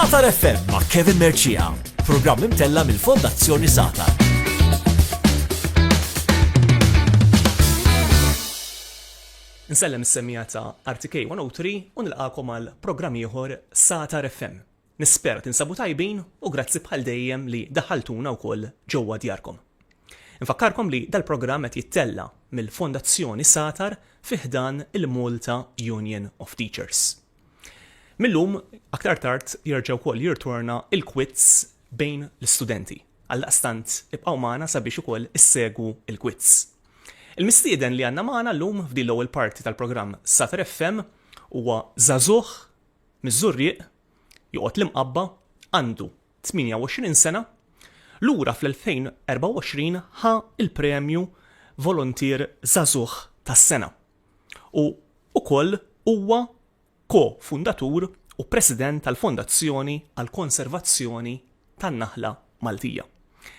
Satar FM ma' Kevin Mercia, programm imtella mill-Fondazzjoni Satar. Nsellem is-semmija ta' RTK 103 u nilqakom għal programm ieħor Satar FM. Nispera tinsabu tajbin u grazzi bħal dejjem li daħaltuna wkoll ġewwa djarkom. Infakkarkom li dal-programm qed jittella mill-Fondazzjoni Satar fi ħdan il-Malta Union of Teachers. Millum aktar tard jerġgħu wkoll jirtorna il-quiz bejn l-istudenti. Għaldaqstant ibqgħu magħna sabiex ukoll issegwu il-quiz. Il-mistieden li għandna magħna llum f'din l-ewwel parti tal-programm Satar FM huwa żagħżugħ miż-Żurrieq joqgħod l-imqabba għandu 28 sena lura fl-2024 ħa il-premju Volunteer Żagħżugħ tas-sena. U wkoll huwa ko-fundatur u president tal-Fondazzjoni għal Konservazzjoni tan-Naħla Maltija.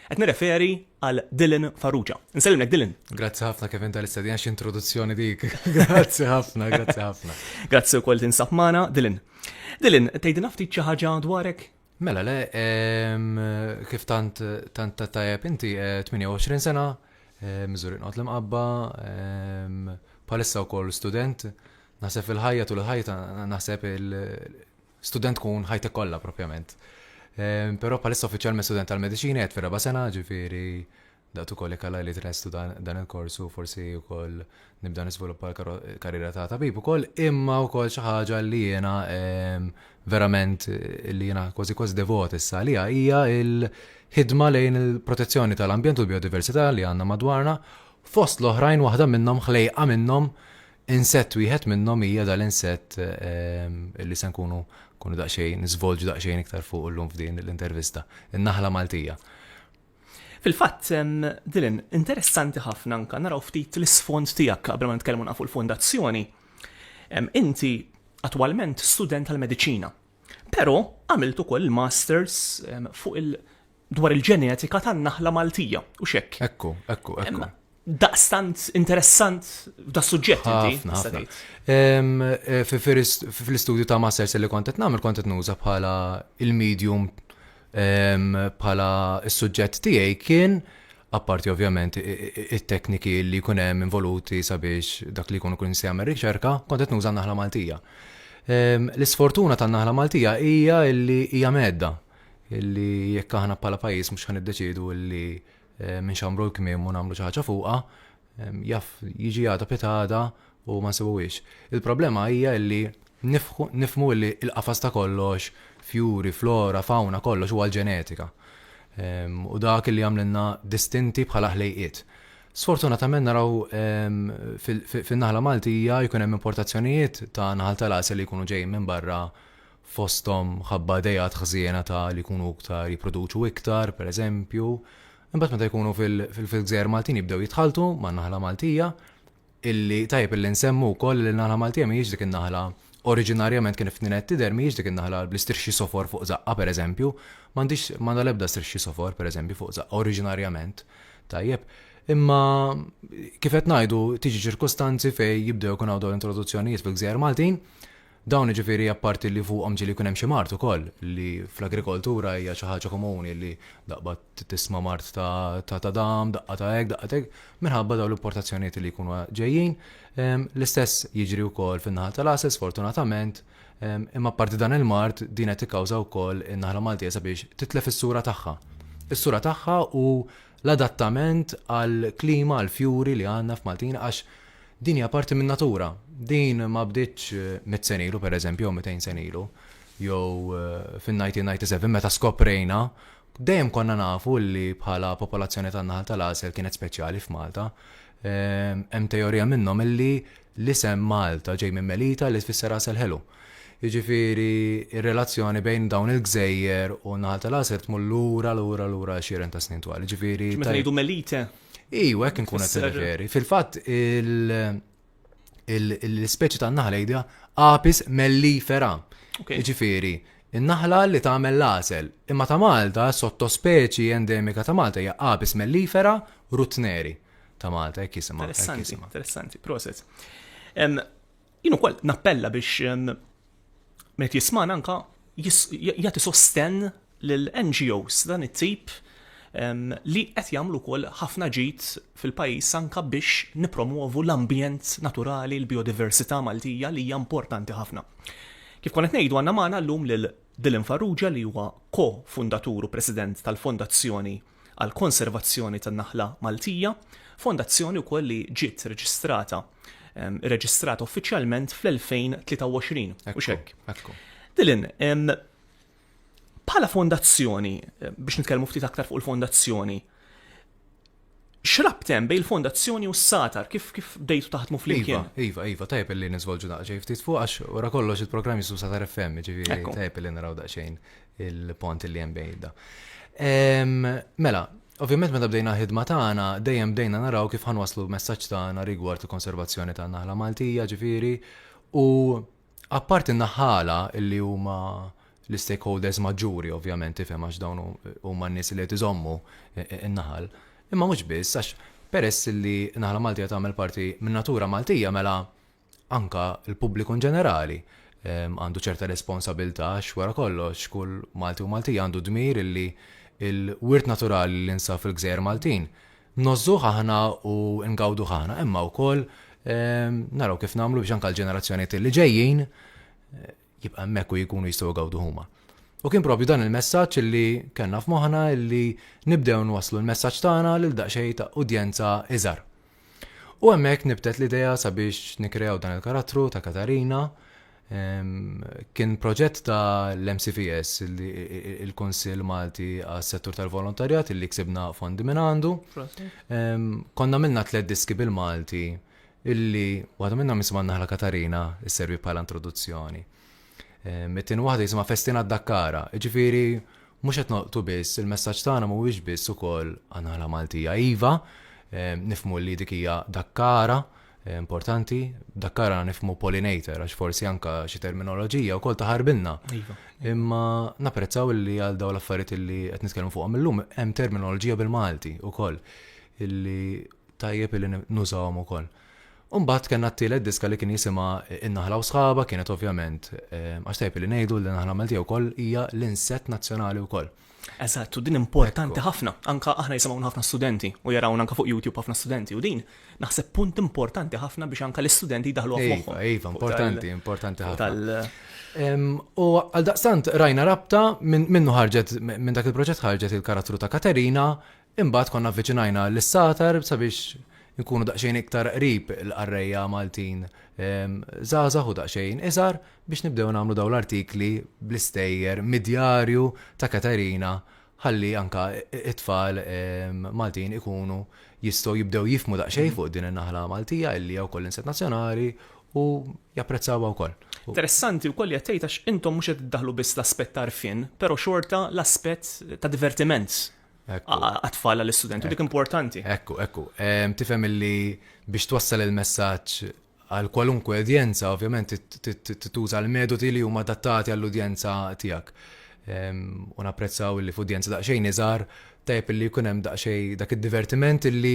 Qed nirreferi għal Dylan Farrugia. Nsellimlek Dylan. Grazzi ħafna Kevin tal-istadina x'introduzzjoni dik. Grazzi ħafna. Grazzi wkoll tinsab magħna, Dylan. Dylan, tgħidilna ftit xi ħaġa dwarek? Mela le, kif tant tajjeb inti 28 sena, miżuri nqgħod l-imqabba, bħalissa wkoll student. Naħseb il-ħajja tul il-ħajja naħseb il-student kun ħajtek kollha propjament. Però bħalissa uffiċjalment student tal-mediċina qed fir-raba' sena, ġifieri daqt ukoll ikalla li trestu dan il-korsu forsi wkoll nibda nisviluppa l-karriera ta' tabib ukoll, imma wkoll xi ħaġa li jiena verament li jiena kważi devot issa għaliha hija l-ħidma lejn il-protezzjoni tal-ambjent u l-biodiversità li għandna madwarna, fost l-oħrajn waħda minnhom ħlejqa minnhom insett wieħed minnhom hija dal-insett li se nkunu daqsxejn niżvolġu daqsxejn iktar fuq illum f'din l-intervista, in-naħla Maltija. Fil-fatt, Dylan, interessanti ħafna anke naraw ftit l-isfond tiegħek qabel ma nitkellmu fuq il-fondazzjoni. Inti attwalment student tal-mediċina, però għamilt ukoll il-masters fuq dwar il-ġenetika tan-naħla Maltija u x'hekk. Ekku. Daqstant interessant da' suġġett inti. Fil-istudju ta' masters li kontet nagħmel kontet nuża bħala il-medium bħala s-suġġett tiegħi kien apparti ovvjament it-tekniki li jkun hemm involuti sabiex dak li jkunu kun jagħmel riċerka, kontet nuża n-naħla Maltija. L-isfortuna tan-naħla Maltija hija li hija medda, illi jekk aħna bħala pajjiż mhux ħaniddeċiedu illi minn xamru l-kmiem u nagħmlu xi ħaġa fuqha, jaf jiġi għada petada u ma nsewwiex. Il-problema hija li nifhmu li l-qafas ta' kollox, fjuri, flora, fauna, kollox huwa l-ġenetika. U dak li għamlilna distinti bħala ħlejqiet. Sfortunatament naraw fin-naħla Maltija jkun hemm importazzjonijiet ta' naħal tal-għasel li jkunu ġejjin minn barra fosthom ħabba dejjat ħżiena ta' li jkunu iktar jipproduċu iktar, pereżempju. Imbagħad meta jkunu fil-gżejjer Maltin jibdew jitħaltu man-naħla Maltija, illi tajjeb illi nsemmu wkoll li n-naħla Maltija mhijiex dik in-naħla oriġinarjament kien f'tinet tidher mhijiex dik in-naħla bl-istirxi sofor fuq żaqqa pereżempju, m'għandha l-ebda stirxi sofor pereżempju fuq żaqqa oriġinarjament. Tajjeb, imma kif qed ngħidu tiġi ċirkustanzi fejn jibdew ikun hawn introduzzjonijiet fil-gżejjer Maltin. Dawn ġifieri apparti li fuqhom ġieli jkun hemm xi mart ukoll li fl-agrikoltura hija xi ħaġa komuni li daqbad tisma' mart ta' dam, daqqa ta' hekk, minħabba dawn l-importazzjonijiet li jkunu ġejjin. L-istess jiġri wkoll fin-naħa tal-għasel sfortunatament, imma apparti dan il-mart din qed tikkawża wkoll in-naħla Maltija sabiex titlef is-sura tagħha. Is-sura tagħha u l-adattament għall-klima, għall-fjuri li għandna f'Maltina għax din hija parti minn natura. Din ma bdietx 100 sen ilu pereżempju jew 200 sen ilu, jew fin-1997 meta skoprejna, dejjem konna nafu li bħala popolazzjoni tan-naħal tal-għasel kienet speċjali f'Malta. Hemm teorija minnhom illi l-isem Malta ġej minn Melita li tfisser għasel ħelu. Jiġifieri ir-relazzjoni bejn dawn il-gżejjer u n-naħal tal-għasel tmur lura 20 ta' snin twal. Jiġifieri meta ngħidu Melita. Hekk inkun qed nirreferi. Fil-fatt l-ispeċi tan-naħla jgħidha Apis mellifera. Jiġifieri in-naħla li tagħmel l-għasel. Imma ta' Malta sottospeċi endemika ta' Malta hija Apis mellifera rutneri ta' Malta, hekk jisimha. Interessanti, proset. Jien ukoll nappella biex meta jismana anke jagħti sosten lill-NGOs dan it-tip li qed jagħmlu wkoll ħafna ġid fil-pajjiż anke biex nippromuovu l-ambjent naturali, l-biodiversità Maltija li hija importanti ħafna. Kif konet ngħidu għandna magħna llum lil Dylan Farrugia li huwa ko-fundatur u president tal-Fondazzjoni għal konservazzjoni tan-naħla Maltija, fondazzjoni wkoll li ġiet reġistrata uffiċjalment fl-2023. U xekk. Dylan, bħala fondazzjoni, biex nitkellmu ftit aktar fuq il-fondazzjoni, x'rabtem bejn il-fondazzjoni u s-Satar, kif bdejtu taħdmu flimkien? Iva, tajb li niżvolġu daqsxejn ftit fuq għax wara kollox il-programmi su Satar FM, ġifieri tajb li naraw daqsxejn il-pont li hemm bejn da. Mela, ovvjament meta bdejna ħidma tagħna dejjem bdejna naraw kif ħanwaslu messaġġ tagħna rigward il-konservazzjoni tan-naħla Maltija, ġifieri, u apparti n-naħala illi huma l-stakeholders maġġuri ovvjament tifhem għax dawn huma n-nies li qed iżommu in-naħal. Imma mhux biss għax peress li naħla Maltija tagħmel parti min-natura Maltija mela anka l-pubbliku in ġenerali għandu ċerta responsabilità għax wara kollox kull Malti u Maltija għandu dmir illi il-wirt naturali li nsaf fil-Gżejjer Maltin nożżuh aħna u ngawdu aħna imma wkoll naraw kif nagħmlu biex anke l-ġenerazzjonijiet li ġejjin jibqa' hemmhekk u jkunu jistgħu jgawdu huma. U kien propju dan il-messaġġ li kellna f'moħħna li nibdew nwasslu l-messaġġ tagħna lil daqsxejn ta' udjenza iżgħar. U hemmhekk nibtet l-idea sabiex nikreaw dan il-karattru ta' Katarina. Kien proġett ta' l-MCVS, il-Kunsill Malti għas-settur tal-volontarjat li ksibna fondi minn għandu. Konna minna 3 diski bil-Malti illi waħda minnhom isma' naħla Katarina isservi bħala introduzzjoni. Mittin waħda jisma' Festina d-Dakkara, ġifieri mhux qed noqtu biss, il-messaġġ tagħna mhuwiex biss ukoll għan-naħla Maltija iva, nifhmu li dik hija Dakkara, importanti, Dakkara nifhmu pollinator għax forsi anke xi terminoloġija wkoll taħarbilna. Imma napprezzaw li għal dawn l-affarijiet illi qed nitkellmu fuqhom illum hemm terminoloġija bil-Malti wkoll illi tajjeb illi nużawhom ukoll. Umbagħad kellna t-tielet diska li kien jisimha In-naħla u sħaba kienet ovvjament għax tajjeb li ngħidu li naħla Maltija wkoll hija l-insett nazzjonali wkoll. Eżatt, u din importanti ħafna. Anka aħna jisimgħu ħafna studenti u jarawna anka fuq YouTube ħafna studenti u din naħseb punt importanti ħafna biex anka l-istudenti jdaħlu f'moħħhom. Iva, importanti ħafna. U għal daqstant rajna rabta minnu ħarġet minn dak il-proġett ħarġet il-karattru ta' Katerina, imbagħad konna avviċinajna lis-Satar sabiex nkunu daqsxejn iktar qrib l-qarrejja Maltin żgħażagħ u daqsxejn iżgħar biex nibdew nagħmlu dawn l-artikli bl-istejjer midjarju ta' Katarina ħalli anka it-tfal Maltin ikunu jistgħu jibdew jifhmu daqsxejn fuq din in-naħla Maltija illi hija wkoll insett nazzjonali u japprezzawha wkoll. Interessanti wkoll qed tgħid għax intom mhux qed tiddaħħlu biss l-aspett tarfien, però xorta l-aspett ta' divertiment. Għatfall l-istudenti, dik importanti. Ekku. Tifhem illi biex twassal il-messaġġ għal kwalunkwe udjenza, ovvjament tituża l-metodi li huma adattati għall-udjenza tiegħek. U napprezzaw illi f'udjenza daqsxejn iżgħar tajjeb illi jkun hemm daqsxejn dak id-divertiment illi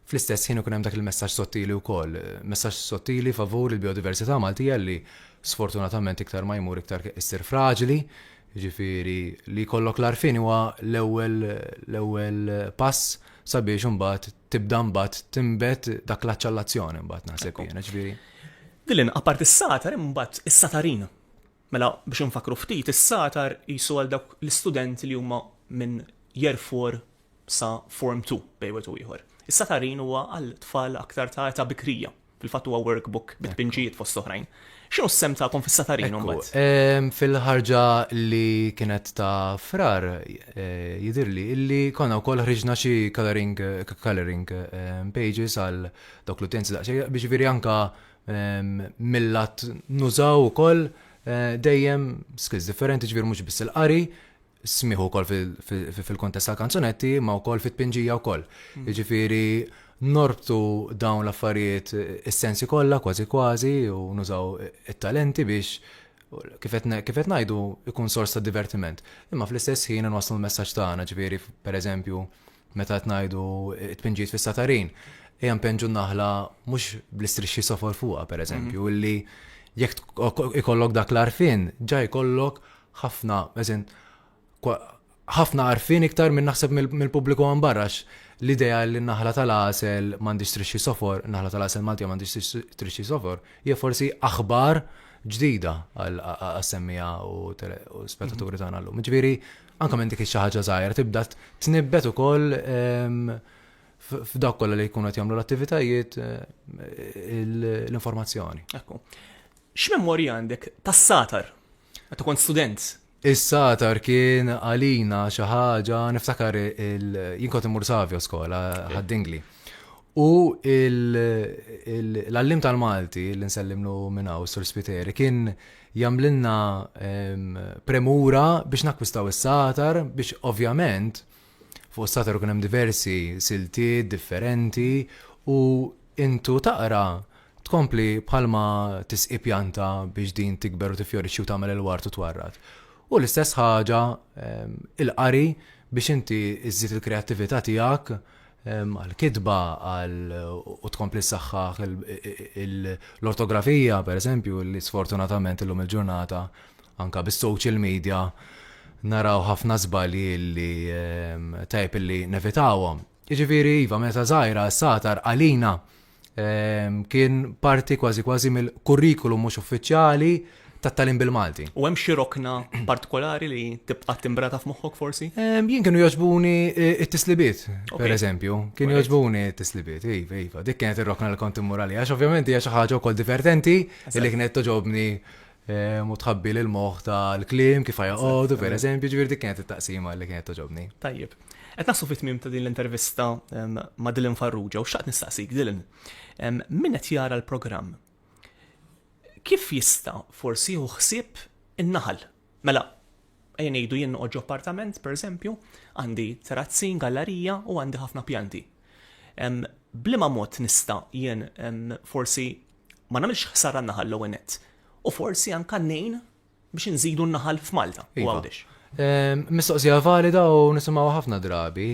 fl-istess ħin ikun hemm dak il-messaġġ sottili wkoll. Messaġġ sottili favur il-biodiversità Maltija li sfortunatament iktar ma jmur iktar issir fraġili. Ġifieri li jkollok l-arfin huwa l-ewwel pass sabiex imbagħad tibda mbagħad timbet dak l-aċċellazzjoni mbagħad naħseb jiena ġifieri. Dylan, apart is-Satar hemm mbagħad is-Satarin. Mela biex infakru ftit is-Satar qisu għal dawk l-istudenti li huma minn Year 4 sa Form 2 bejwet u ieħor. Is-Satarin huwa għal tfal aktar ta' età bikrija. Fil-fatt huwa workbook bit-pinġijiet fost oħrajn. X'inhu s-sem tagħkom fis-Satarin mbagħad? Fil-ħarġa li kienet ta' frar jidhirli illi konna wkoll ħriġna xi coloring pages għal dawk l-utjenzi daqsxejn biex ġifieri anke millat nużaw ukoll dejjem skills differenti ġifieri mhux biss il-qari smieħu wkoll fil-kontest tal-kanzunetti ma wkoll fit-pinġija wkoll. Jiġifieri norbtu dawn l-affarijiet is-sensi kollha kważi u nużaw it-talenti biex kif qed ngħidu ikun sors ta' divertiment. Imma fl-istess ħin nwasslu l-messaġġ tagħna ġifieri pereżempju meta qed ngħidu t-pinġijiet fis-Satarin ejja npenġu n-naħla mhux bl-istrixxi sofor fuqha pereżempju illi jekk ikollok dak l-arfin ġa jkollok ħafna għarfien iktar minn naħseb mill-pubbliku għan barrax l-idea li n-naħla tal-asel m'għandix trixxi sofor, n-naħla tal-asel Maltija m'għandix trixxi sofor, hija forsi aħbar ġdida għal-semmija u spettaturi tagħna llum. Ġifieri, anke minn dik xi ħaġa żgħira tibda tnibbet ukoll f'dawk kollha li jkunu qed jagħmlu l-attivitajiet l-informazzjoni. Ekku. X'memorja għandek tas-satar meta kont student? Is-satar kien għalina xi ħaġa niftakar jien kont immur Savio skola ħaddingli. U l-allim tal-Malti li nsellimlu minn hawn Sur Spiteri kien jagħmlilna premura biex nakkwistaw is-satar biex ovvjament fuq is-satar kien hemm diversi siltiet differenti u intu taqra tkompli bħalma tisqi pjanta biex din tikber u tifjorixxi u tagħmel il-wart u twarrad. U l-istess ħaġa il-qari biex inti iżżid il-kreattività tiegħek għal-kidba u tkompli s-saħħaħ l-ortografija, per eżempju, li sfortunatament illum il-ġurnata anka bis-social media naraw ħafna żbalji li tajb li nevitawhom. Jiġifieri iva meta żgħira s-satar għalina kien parti kważi mill-kurrikulum mhux uffiċjali tat-tagħlim bil-Malti. U hemm xi rokna partikolari li tibqa' timbrata f'moħħok forsi? Jien kienu jogħġbuni t-tislibiet, per eżempju. Kienu jogħġbuni t-tislibiet, iva. Dik kienet ir-rokna li kont immur għalija. Għax ovvjament hija xi ħaġa wkoll divertenti li kienet toġobni u tħabbi l-moħħ tal-kliem kif ħajqogħdu, per eżempju, ġifieri dik kienet it-taqsima li kienet toġobni. Tajjeb. Qed naħsu fit-tmiem ta' din l-intervista ma' Dylan Farrugia u x'taqt nistaqsik Dylan. Min qed jara l-programm? Kif jista' forsi hu ħsieb in-naħal? Mela, ejja ngħidu jien noqgħod appartament, pereżempju, għandi terrazzin, gallerija u għandi ħafna pjanti. Bliema mod nista' jien forsi ma nagħmilx ħsara n-naħal l-ewwel nett. U forsi anke ngħin biex inżidu n-naħal f'Malta u għawdex. Mistoqsija valida u nisimgħu ħafna drabi.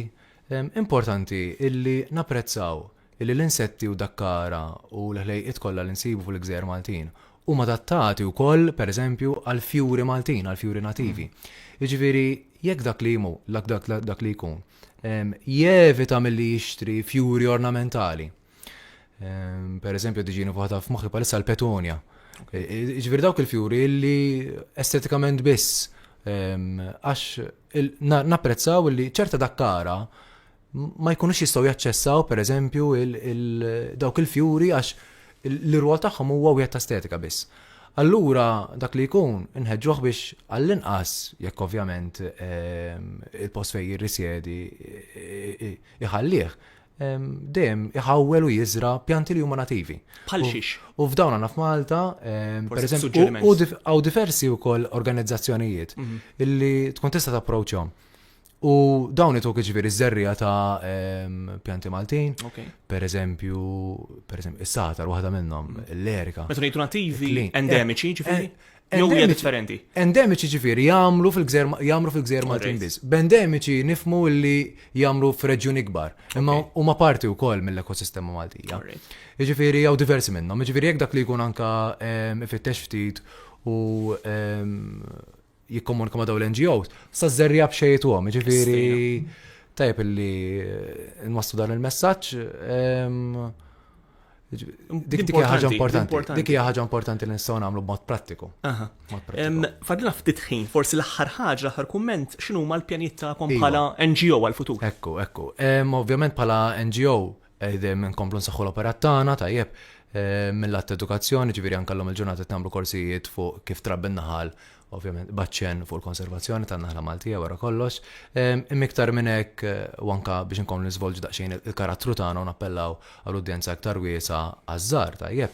Importanti illi napprezzaw illi l-insetti u dakkara u l-ħlejqiet kollha li nsibu fil-Gżejjer Maltin huma adattati wkoll pereżempju għal fjuri Maltin, għal fjuri nativi. Jiġifieri jekk dak li jmu, dak li jkun, jevita milli jixtri fjuri ornamentali. Pereżempju diġini waħda f'moħħi bħalissa l-petunja. Jiġifieri dawk il-fjuri li estetikament biss għax napprezzaw li ċerta dakkara ma jkunux jistgħu jaċċessaw pereżempju dawk il-fjuri għax l-irwol tagħhom huwa wieħed ta' estetika biss. Allura dak li jkun inħeġġuh biex għall-inqas jekk ovvjament il-post fejn jirrisjedi iħallih dejjem iħawwel u jiżra pjanti li huma nativi. Bħal xiex. U f'dawn għandna f'Malta pereżempju hawn diversi wkoll organizzazzjonijiet illi tkun tista' tapproachhom. U dawn ituk ġifieri żerrija ta' pjanti Maltin, per eżempju is-satar waħda minnhom, l-erika. Meta ngħidu nativi endemiċi ġifieri? Jew hija differenti. Endemiċi ġifieri jagħmlu fil-Gżejjer Maltin biss. B'endemiċi nifhmu li jagħmlu f'reġjuni kbar. Imma huma parti wkoll mill-ekosistema Maltija. Jiġifieri hawn diversi minnhom. Jiġifieri jekk dak li jkun anke ifittex ftit u jikkomunika ma' daw l-NGOs, sa' żerrija b'xejtu għom, ġifiri tajb li nwasslu dan il-messaġġ. Dik hija ħaġa importanti. Dik hija ħaġa importanti li nistgħu nagħmlu b'mod prattiku. Fadlina ftit ħin, forsi l-aħħar ħaġa, l-aħħar kumment, x'inhuma l-pjanijiet tagħkom bħala NGO għall-futur? Ekku. Ovvjament bħala NGO dejjem inkomplu nsaħħu l-operat tagħna tajjeb mill-att edukazzjoni, ġifieri anke llum il-ġurnata nagħmlu korsijiet fuq kif trabbi n-naħal, ovvjament baċċen fuq il-konservazzjoni tan-naħla Maltija wara kollox. Imiktar minn hekk u anke biex inkomplu niżvolġu daqsxejn il-karattru tagħna u nappellaw għall-udjenza aktar wiesa għaż-żgħar tajjeb.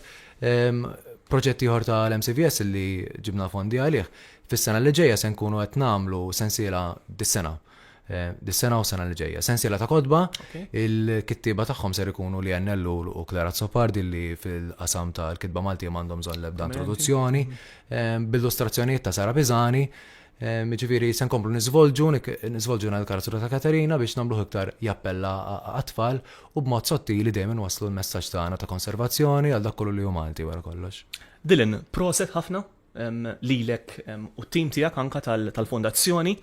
Proġetti ieħor tal-MCVS li ġibna fondi għalih fis-sena li ġejja se nkunu qed nagħmlu sensiela dis-sena u sena li ġejja. Sensiela ta' kodba, il-kittiba tagħhom ser ikunu li Annellu u Klara Zoppardi li fil-qasam tal-kitba Maltija m'għandhom bżonn l-ebda introduzzjoni, bil-illustrazzjonijiet ta' Sara Pisani, ġifieri se nkomplu niżvolġu l-karatura ta' Katerina biex nagħmluh iktar jappella għat-tfal u b'mod sottili dejjem inwasslu l-messaġġ tagħna ta' konservazzjoni għal dak kollu li hu Malti wara kollox. Dylan, proset ħafna lilek u t-tim tiegħek anka tal-fondazzjoni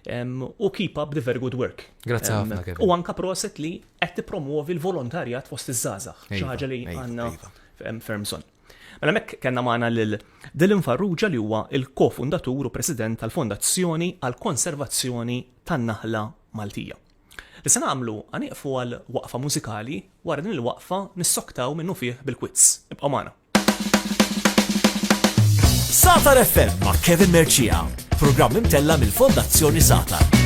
u keep up the very good work. Grazzi ħafna, Kevin. U anka proset li qed tippromuovi l-volontarjat fost iż-żgħażagħ, xi ħaġa li għandna ferm bżonn. Mela hemmhekk kellna magħna lil Dylan Farrugia li huwa il-kofundatur u president tal-Fondazzjoni għall konservazzjoni tan-naħla Maltija. Li se nagħmlu ħanieqfu għal waqfa mużikali wara din il-waqfa nissoktaw minnu fih bil-quiz. Ibqgħu magħna. Satar FM ma' Kevin Merċija, programm imtella mill-Fondazzjoni Satar.